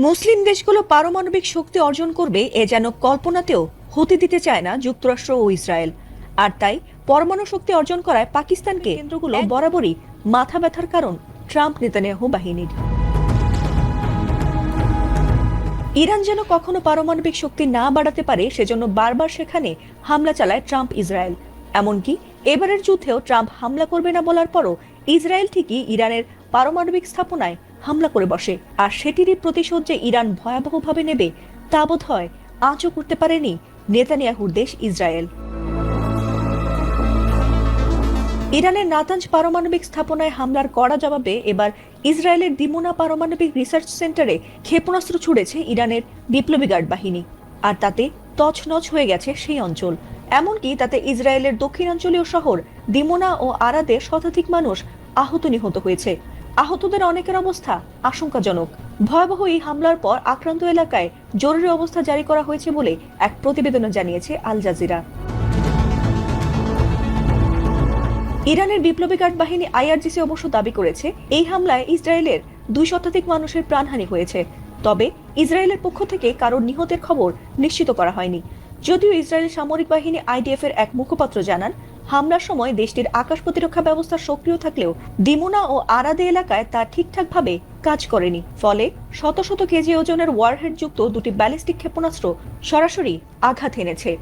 মুসলিম দেশগুলো পারমাণবিক শক্তি অর্জন করবে এ যেন কল্পনাতেও হতে দিতে চায় না যুক্তরাষ্ট্র ও ইসরায়েল। আর তাই পরমাণু শক্তি অর্জন করায় পাকিস্তানকে কেন্দ্রগুলো বরাবরই মাথা ব্যথার কারণ ট্রাম্প নেতানিয়াহু বাহিনীর। ইরান যেন কখনো পারমাণবিক শক্তি না বাড়াতে পারে সেজন্য বারবার সেখানে হামলা চালায় ট্রাম্প ইসরায়েল। এমনকি এবারের যুদ্ধেও ট্রাম্প হামলা করবে না বলার পরও ইসরায়েল ঠিকই ইরানের পারমাণবিক স্থাপনায় হামলা করে বসে। আর সেটিরই প্রতিশোধ যে ইরান ভয়াবহভাবে নেবে তা বোধ হয় আঁচও করতে পারেনি নেতানিয়াহুর দেশ ইসরায়েল। ইরানের নাতাঞ্জ পারমাণবিক স্থাপনায় হামলার কড়া জবাবে এবার ইসরায়েলের দিমোনা পারমাণবিক রিসার্চ সেন্টারে ক্ষেপণাস্ত্র ছুড়েছে ইরানের বিপ্লবী গার্ড বাহিনী। আর তাতে তছনছ হয়ে গেছে সেই অঞ্চল। এমনকি তাতে ইসরায়েলের দক্ষিণাঞ্চলীয় শহর দিমোনা ও আরাদে শতাধিক মানুষ আহত নিহত হয়েছে। আহতদের অনেকের অবস্থা আশঙ্কাজনক। ভয়াবহ এই হামলার পর আক্রান্ত এলাকায় জরুরি অবস্থা জারি করা হয়েছে বলে এক প্রতিবেদনে জানিয়েছে আল জাজিরা। ইরানের বিপ্লবী গার্ড বাহিনী আইআরজিসি অবশ্য দাবি করেছে এই হামলায় ইসরায়েলের 2 শতাধিক মানুষের প্রাণহানি হয়েছে। তবে ইসরায়েলের পক্ষ থেকে কারোর নিহতের খবর নিশ্চিত করা হয়নি। যদিও ইসরায়েলের সামরিক বাহিনী আইডিএফ এর এক মুখপাত্র জানান, হামলার সময় দেশটির আকাশ প্রতিরক্ষা ব্যবস্থা সক্রিয় থাকলেও দিমোনা ও আরাদে এলাকায় তা ঠিকঠাকভাবে কাজ করেনি। ফলে শত শত কেজি ওজনের ওয়ারহেড যুক্ত 2টি ব্যালিস্টিক ক্ষেপণাস্ত্র সরাসরি আঘাত এনেছে।